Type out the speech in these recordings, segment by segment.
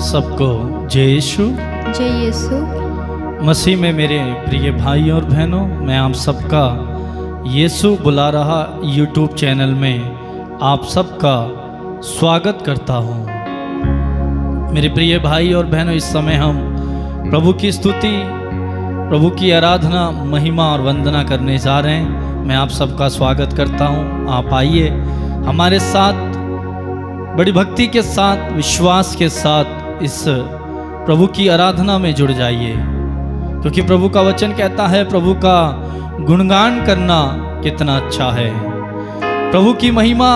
सबको जय यीशु। जय यीशु। मसीह में मेरे प्रिय भाई और बहनों, मैं आप सबका यीशु बुला रहा यूट्यूब चैनल में आप सबका स्वागत करता हूँ। मेरे प्रिय भाई और बहनों, इस समय हम प्रभु की स्तुति, प्रभु की आराधना, महिमा और वंदना करने जा रहे हैं। मैं आप सबका स्वागत करता हूँ। आप आइए हमारे साथ बड़ी भक्ति के साथ, विश्वास के साथ इस प्रभु की आराधना में जुड़ जाइए, क्योंकि प्रभु का वचन कहता है प्रभु का गुणगान करना कितना अच्छा है। प्रभु की महिमा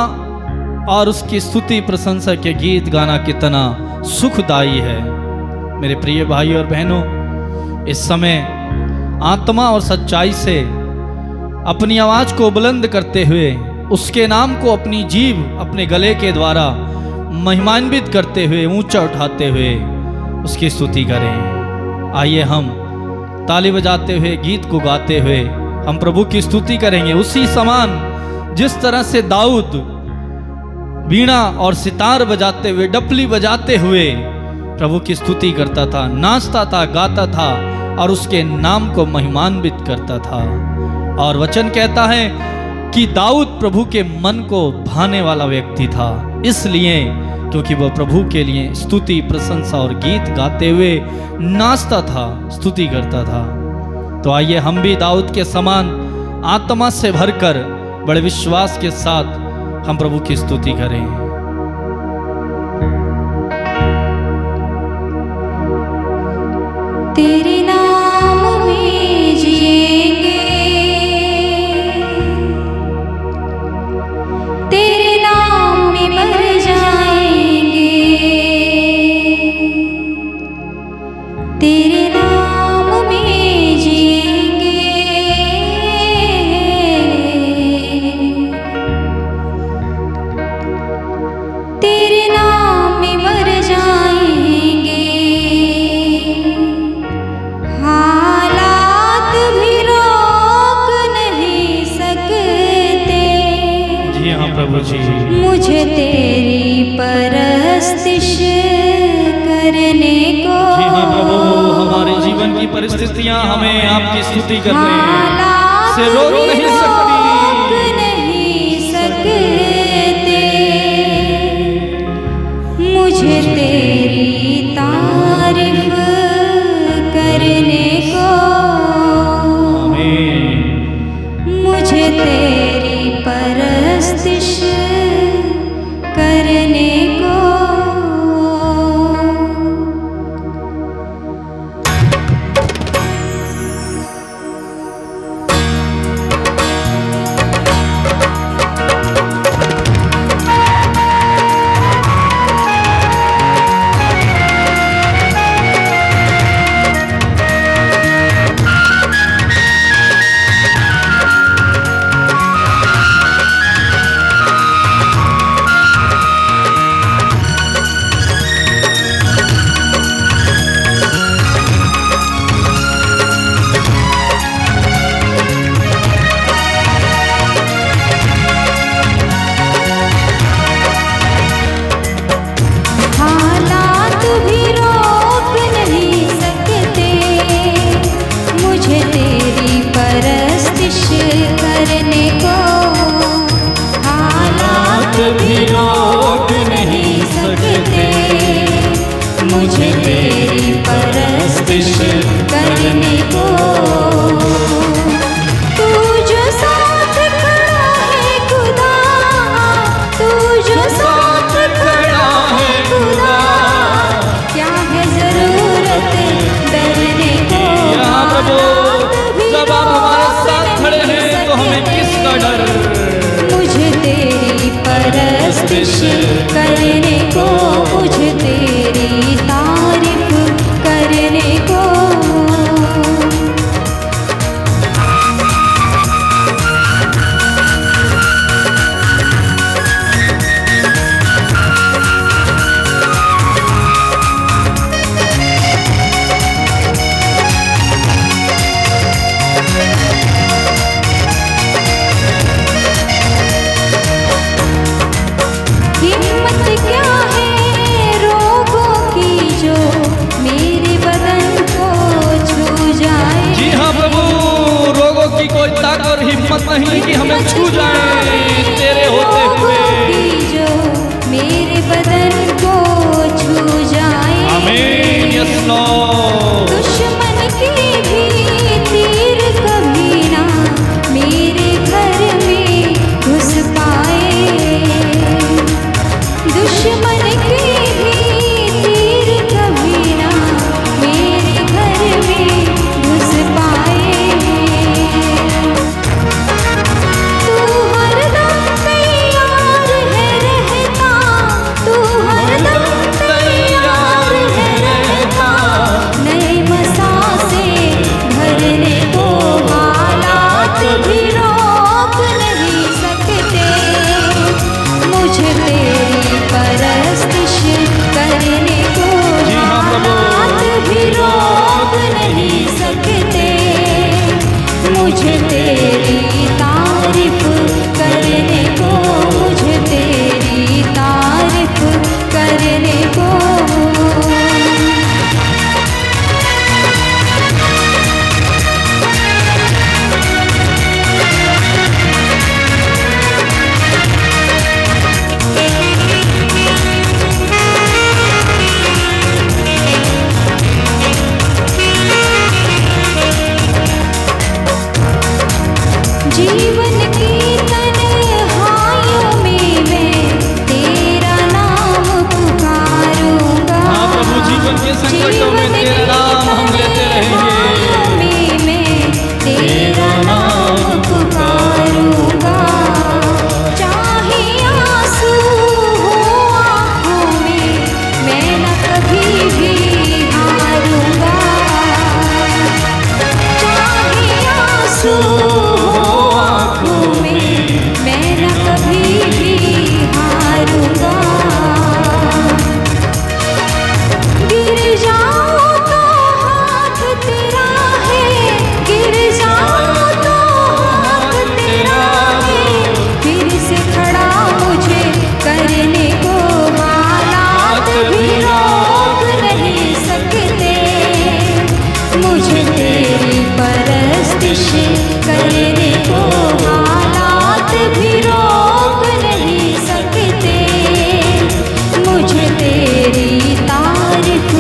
और उसकी स्तुति प्रशंसा के गीत गाना कितना सुखदायी है। मेरे प्रिय भाई और बहनों, इस समय आत्मा और सच्चाई से अपनी आवाज़ को बुलंद करते हुए उसके नाम को अपनी जीभ, अपने गले के द्वारा महिमान्वित करते हुए, ऊंचा उठाते हुए उसकी स्तुति करें। आइए हम ताली बजाते हुए, गीत को गाते हुए हम प्रभु की स्तुति करेंगे, उसी समान जिस तरह से दाऊद वीणा और सितार बजाते हुए, डपली बजाते हुए प्रभु की स्तुति करता था, नाचता था, गाता था और उसके नाम को महिमान्वित करता था। और वचन कहता है कि दाऊद प्रभु के मन को भाने वाला व्यक्ति था, इसलिए क्योंकि वह प्रभु के लिए स्तुति, प्रशंसा और गीत गाते हुए नाचता था, स्तुति करता था। तो आइए हम भी दाऊद के समान आत्मा से भरकर बड़े विश्वास के साथ हम प्रभु की स्तुति करें। तेरे नाम में जिएंगे, तेरे नाम में मर जाएंगे, तेरे नाम में जिएंगे, तेरे नाम में मर जाएंगे। हालात भी रोक नहीं सकते, जी हाँ प्रभु जी, मुझे तेरी परस्तिश करने को। जी हाँ प्रभु, हमारे जीवन की परिस्थितियां हमें आपकी स्तुति करने से रोक नहीं सकती। नहीं सकते, मुझे तेरी तारीफ करने को। आमीन। मुझे तेरी परस्तिश करने को। हालात भी रोक नहीं सकते, मुझे तेरी परस्तिश करने को। हालात भी रोक नहीं सकते, मुझे तेरी परस्तिश करने को। तू जो साथ खड़ा है खुदा, तू जो साथ खड़ा है खुदा, क्या है जरूरत डरने को। यहाँ प्रभु, जब आप हमारे साथ खड़े हैं तो हमें किसका डर। मुझे तेरी परस्तिश करने को, मुझे तेरी तारीफ करने को। हिम्मत क्या नहीं कि हमें छू जाए तेरे होते हुए। जो मेरे बदन को छू जाए। आमीन, यस लॉर्ड। दुश्मन के भी तीर कभी ना मेरे घर में घुस पाए। दुश्मन के भी तीर कभी ना मेरे घर में घुस पाए। तू हरदम तैयार है रहता, तू हरदम तैयार है रहता। नए मसासे भरने को हालात भी रोक नहीं सकते। मुझे तेरी परस्तिश करने को जी हाँ प्रभु। हालात भी रोक नहीं सकते। मुझे तेरी तारीफ करने को, मुझे तेरी तारीफ करने को। जीवन की तन्हाइयों में मैं तेरा नाम पुकारूंगा। हाँ प्रभु, जीवन के संकटों में तेरा नाम हम लेते रहेंगे। में मैं तेरा नाम पुकारूंगा। चाहे आंसू हो आँखों में मैं न कभी भी हारूंगा। चाहे आंसू हो आँखों में मैं न कभी भी हारूंगा। गिर जाऊं तो हाथ तेरा है, गिर जाऊं तो हाथ तेरा है। फिर से खड़ा मुझे करने को हालात भी रोक नहीं सकते। मुझे तेरी परस्तिश करने को हालात भी रोक नहीं सकते। मुझे तेरी तारीफ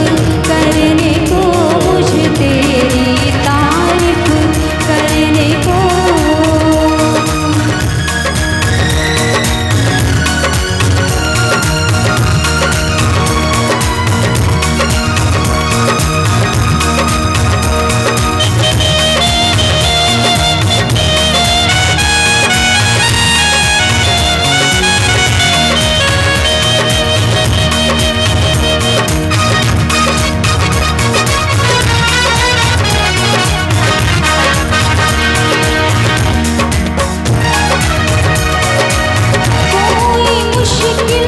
करने को, मुझे तेरी तारीफ करने को। कोई मुश्किल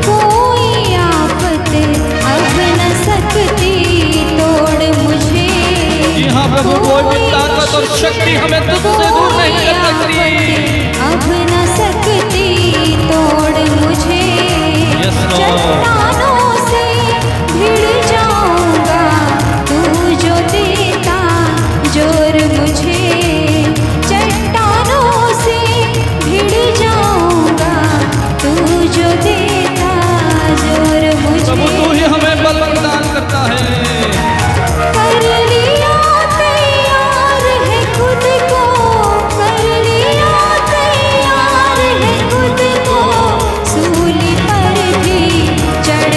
कोई आफत अब न सकती तोड़ मुझे। जी हाँ प्रभु, कोई भी ताकत और शक्ति हमें तुझसे दूर नहीं कर सकती। अब न सकती तोड़ मुझे। Yes, Lord. चट्टानों से भिड़ जाऊंगा तू जो देता जोर मुझे। चट्टानों से भिड़ जाऊंगा तू जो देता जोर प्रभु, मुझे। तू ही हमें बल प्रदान करता है। कर लिया तैयार है खुद को, कर लिया तैयार है खुद को। सूली पर भी चढ़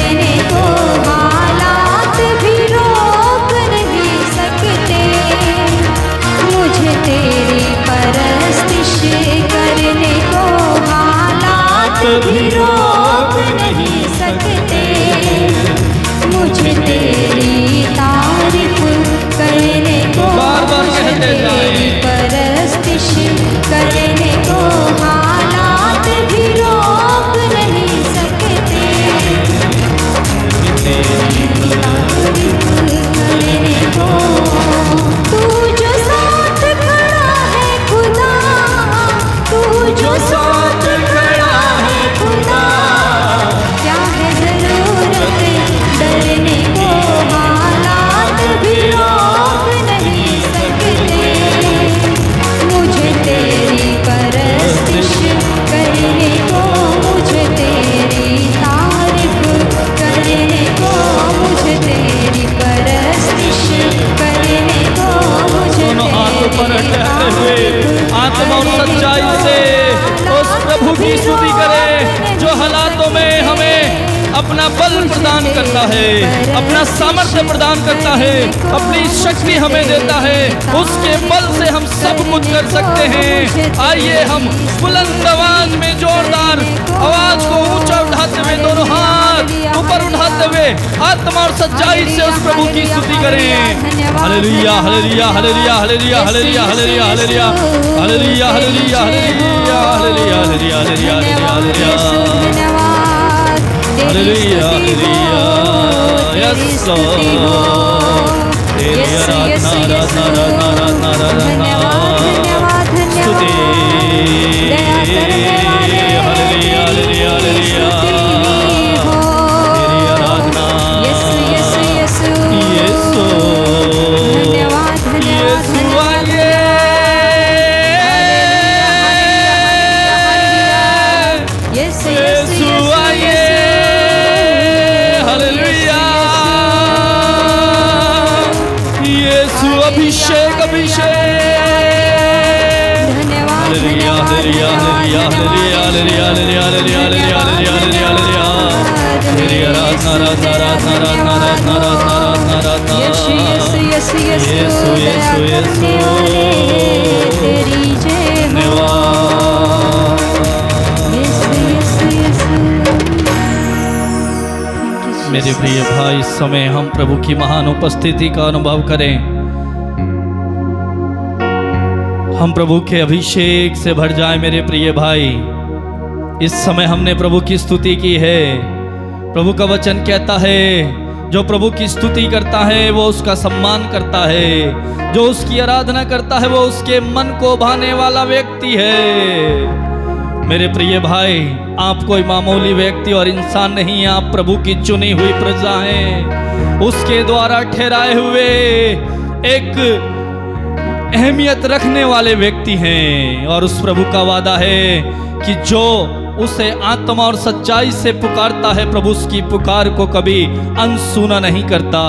अपना बल प्रदान करता है, अपना सामर्थ्य प्रदान करता है, अपनी शक्ति हमें देता है। उसके बल से हम सब कुछ कर सकते हैं। आइए हम बुलंद आवाज में जोरदार आवाज को ऊंचा उठाते हुए, दोनों हाथ ऊपर उठाते हुए आत्मा और सच्चाई से उस प्रभु की स्तुति करें। Hallelujah hallelujah hallelujah hallelujah hallelujah hallelujah hallelujah hallelujah hallelujah hallelujah hallelujah hallelujah hallelujah hallelujah hallelujah yes Lord तेरी आराधना आराधना आराधना आराधना स्तुति हालेलुया हालेलुया हालेलुया तेरी आराधना यीशु यीशु यीशु यीशु आइए यीशु आइए हालेलुया यीशु अभिषेक अभिषेक hallelujah hallelujah hallelujah hallelujah hallelujah hallelujah hallelujah hallelujah hallelujah तेरी आराधना आराधना आराधना आराधना आराधना आराधना आराधना यीशु यीशु यीशु यीशु यीशु यीशु तेरी जय धन्यवाद। मेरे प्रिय भाई, इस समय हम प्रभु की महान उपस्थिति का अनुभव करें। हम प्रभु के अभिषेक से भर जाए। मेरे प्रिय भाई, इस समय हमने प्रभु की स्तुति की है। प्रभु का वचन कहता है, जो प्रभु की स्तुति करता है वो उसका सम्मान करता है, जो उसकी आराधना करता है वो उसके मन को भाने वाला व्यक्ति है। मेरे प्रिय भाई, आप कोई मामूली व्यक्ति और इंसान नहीं, आप प्रभु की चुनी हुई प्रजा हैं, उसके द्वारा ठहराए हुए एक अहमियत रखने वाले व्यक्ति हैं। और उस प्रभु का वादा है कि जो उसे आत्मा और सच्चाई से पुकारता है, प्रभु उसकी पुकार को कभी अनसुना नहीं करता।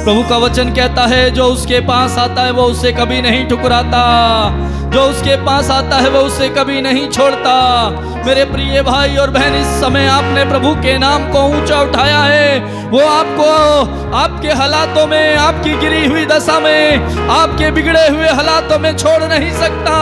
प्रभु का वचन कहता है, जो उसके पास आता है वो उसे कभी नहीं ठुकराता, जो उसके पास आता है वो उसे कभी नहीं छोड़ता। मेरे प्रिय भाई और बहन, इस समय आपने प्रभु के नाम को ऊंचा उठाया है, वो आपको आपके हालातों में, आपकी गिरी हुई दशा में, आपके बिगड़े हुए हालातों में छोड़ नहीं सकता।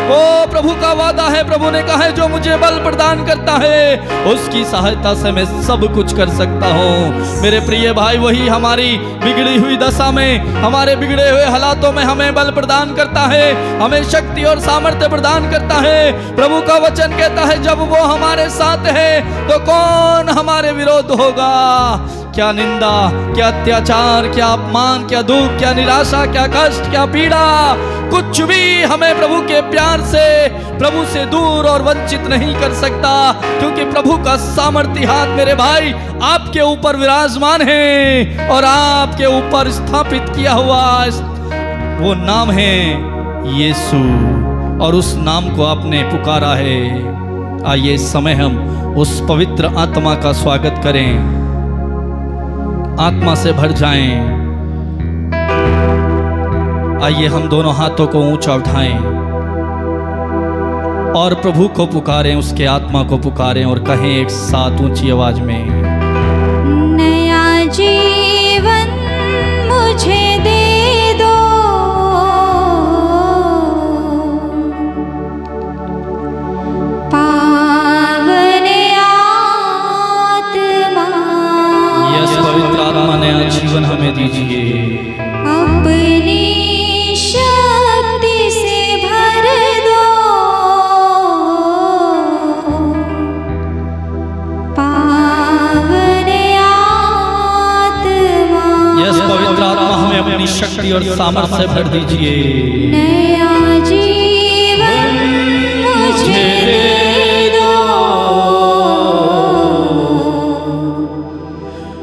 ओ प्रभु का वादा है, प्रभु ने कहा है, जो मुझे बल प्रदान करता है उसकी सहायता से मैं सब कुछ कर सकता हूँ। मेरे प्रिय भाई, वही हमारी बिगड़ी हुई दशा में, हमारे बिगड़े हुए हालातों में हमें बल प्रदान करता है, हमें शक्ति और सामर्थ्य प्रदान करता है। प्रभु का वचन कहता है, जब वो हमारे साथ है तो कौन हमारे विरोध होगा। क्या निंदा, क्या अत्याचार, क्या अपमान, क्या दुख, क्या निराशा, क्या कष्ट, क्या पीड़ा, कुछ भी हमें प्रभु के प्यार से, प्रभु से दूर और वंचित नहीं कर सकता, क्योंकि प्रभु का सामर्थ्य हाथ मेरे भाई आपके ऊपर विराजमान है और आपके ऊपर स्थापित किया हुआ वो नाम है यीशु, और उस नाम को आपने पुकारा है। आइए इस समय हम उस पवित्र आत्मा का स्वागत करें, आत्मा से भर जाएं। आइए हम दोनों हाथों को ऊंचा उठाएं और प्रभु को पुकारें, उसके आत्मा को पुकारें और कहें एक साथ ऊंची आवाज में, नया जीवन मुझे दे दो, पावन आत्मा, यस पवित्र आत्मा नया जीवन हमें दीजिए। अपनी शक्ति से भर दो, पावन आत्मा, यस पवित्र आत्मा हमें अपनी शक्ति और सामर्थ्य से भर दीजिए। नया जीवन मुझे दे दो,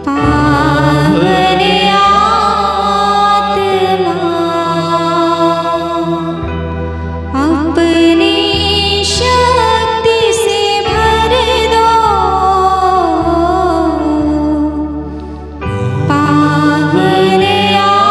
पावन आत्मा, अपनी शक्ति से भर दो, पावन आत्मा।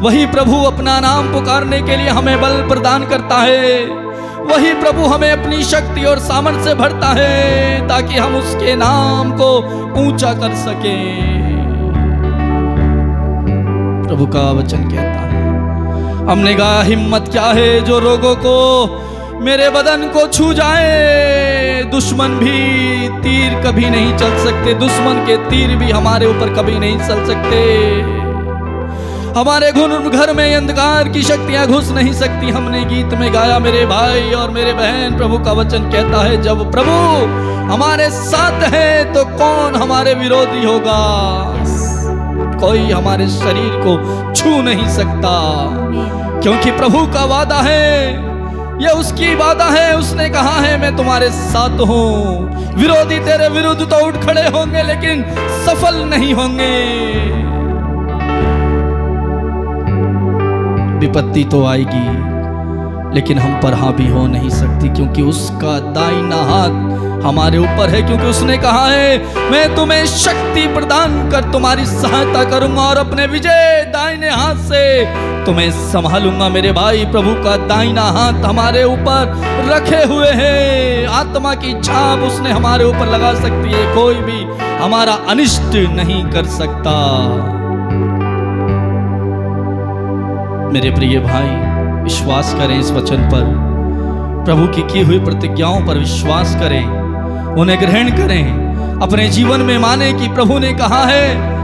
वही प्रभु अपना नाम पुकारने के लिए हमें बल प्रदान करता है। वही प्रभु हमें अपनी शक्ति और सामर्थ्य से भरता है ताकि हम उसके नाम को ऊंचा कर सकें। प्रभु का वचन कहता है, हमने कहा हिम्मत क्या है जो रोगों को मेरे बदन को छू जाए। दुश्मन भी तीर कभी नहीं चल सकते, दुश्मन के तीर भी हमारे ऊपर कभी नहीं चल सकते। हमारे घर में अंधकार की शक्तियां घुस नहीं सकती। हमने गीत में गाया मेरे भाई और मेरे बहन, प्रभु का वचन कहता है जब प्रभु हमारे साथ है तो कौन हमारे विरोधी होगा। कोई हमारे शरीर को छू नहीं सकता, क्योंकि प्रभु का वादा है, यह उसकी वादा है। उसने कहा है मैं तुम्हारे साथ हूं। विरोधी तेरे विरुद्ध तो उठ खड़े होंगे लेकिन सफल नहीं होंगे। विपत्ति तो आएगी लेकिन हम पर हावी हो नहीं सकती, क्योंकि उसका दाहिना हाथ हमारे ऊपर है। क्योंकि उसने कहा है मैं तुम्हें शक्ति प्रदान कर तुम्हारी सहायता करूंगा और अपने विजय दाहिने हाथ से तुम्हें संभालूंगा। मेरे भाई, प्रभु का दाहिना हाथ हमारे ऊपर रखे हुए है। आत्मा की छाप उसने हमारे ऊपर लगा सकती है, कोई भी हमारा अनिष्ट नहीं कर सकता। मेरे प्रिय भाई, विश्वास करें इस वचन पर, प्रभु की हुई प्रतिज्ञाओं पर विश्वास करें, उन्हें ग्रहण करें, अपने जीवन में माने कि प्रभु ने कहा है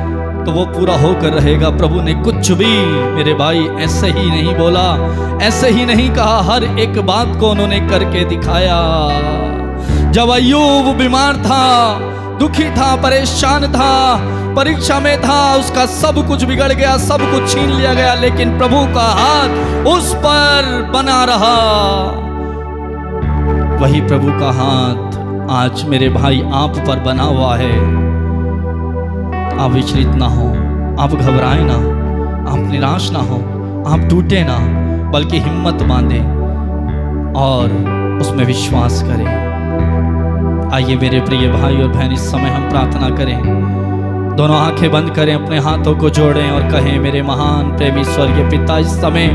तो वो पूरा होकर रहेगा। प्रभु ने कुछ भी मेरे भाई ऐसे ही नहीं बोला, ऐसे ही नहीं कहा, हर एक बात को उन्होंने करके दिखाया। जब अय्यूब बीमार था, दुखी था, परेशान था, परीक्षा में था, उसका सब कुछ बिगड़ गया, सब कुछ छीन लिया गया, लेकिन प्रभु का हाथ उस पर बना रहा। वही प्रभु का हाथ आज मेरे भाई आप पर बना हुआ है। आप विचलित ना हो, आप घबराए ना, आप निराश ना हो, आप टूटे ना, बल्कि हिम्मत बांधे और उसमें विश्वास करें। आइए मेरे प्रिय भाई और बहन, इस समय हम प्रार्थना करें। दोनों आंखें बंद करें, अपने हाथों को जोड़ें और कहें मेरे महान प्रेमी स्वर्गीय पिता, इस समय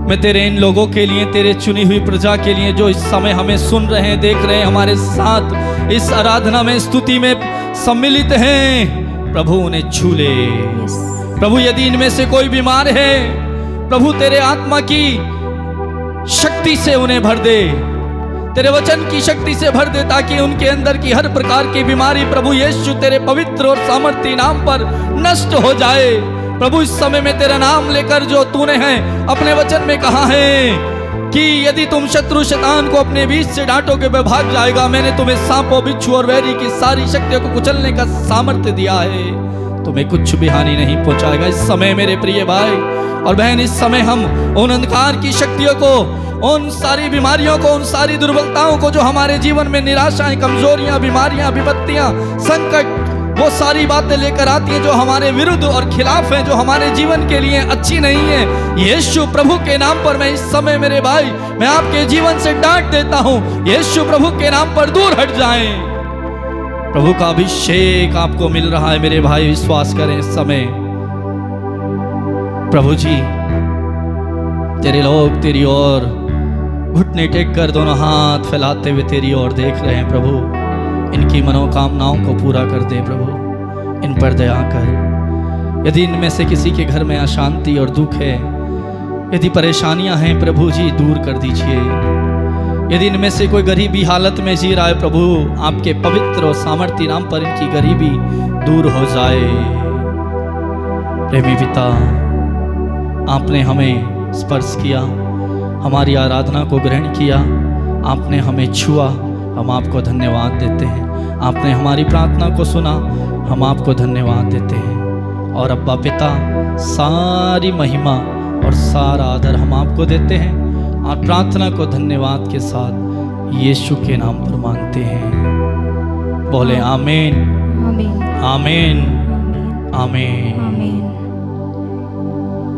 मैं तेरे इन लोगों के लिए, तेरे चुनी हुई प्रजा के लिए जो इस समय हमें सुन रहे हैं, देख रहे हैं, हमारे साथ इस आराधना में, स्तुति में सम्मिलित हैं, प्रभु उन्हें छू ले। प्रभु यदि इनमें से कोई बीमार है, प्रभु तेरे आत्मा की शक्ति से उन्हें भर दे, तेरे वचन की शक्ति से भर दे, ताकि उनके अंदर की हर प्रकार की बीमारी प्रभु यीशु तेरे पवित्र और सामर्थी नाम पर नष्ट हो जाए। प्रभु इस समय में तेरा नाम लेकर जो तूने है अपने वचन में कहा है कि यदि तुम शत्रु शैतान को अपने बीच से डांटोगे वह भाग जाएगा। मैंने तुम्हें सांपों, बिच्छू और वैरी की सारी शक्तियों को कुचलने का सामर्थ्य दिया है, तुम्हें कुछ भी हानि नहीं पहुंचाएगा। इस समय मेरे प्रिय भाई और बहन, इस समय हम उन अंधकार की शक्तियों को, उन सारी बीमारियों को, उन सारी दुर्बलताओं को जो हमारे जीवन में, निराशाएं, कमजोरियां, बीमारियां, विपत्तियां, संकट, वो सारी बातें लेकर आती हैं जो हमारे विरुद्ध और खिलाफ हैं, जो हमारे जीवन के लिए अच्छी नहीं है, यीशु प्रभु के नाम पर मैं इस समय मेरे भाई, मैं आपके जीवन से डांट देता हूं। यीशु प्रभु के नाम पर दूर हट जाएं। प्रभु का अभिषेक आपको मिल रहा है मेरे भाई, विश्वास करें इस समय। प्रभु जी, तेरे लोग तेरी ओर घुटने टेक कर दोनों हाथ फैलाते हुए तेरी ओर देख रहे हैं। प्रभु इनकी मनोकामनाओं को पूरा कर दे। प्रभु इन पर दया कर। यदि इनमें से किसी के घर में अशांति और दुख है, यदि परेशानियां हैं, प्रभु जी दूर कर दीजिए। यदि इनमें से कोई गरीबी हालत में जी रहा है, प्रभु आपके पवित्र और सामर्थ्य नाम पर इनकी गरीबी दूर हो जाए। प्रेमी पिता, आपने हमें स्पर्श किया, हमारी आराधना को ग्रहण किया, आपने हमें छुआ, हम आपको धन्यवाद देते हैं। आपने हमारी प्रार्थना को सुना, हम आपको धन्यवाद देते हैं। और अब्बा पिता, सारी महिमा और सारा आदर हम आपको देते हैं। आप प्रार्थना को धन्यवाद के साथ यीशु के नाम पर मांगते हैं। बोले आमीन, आमीन, आमीन, आमीन।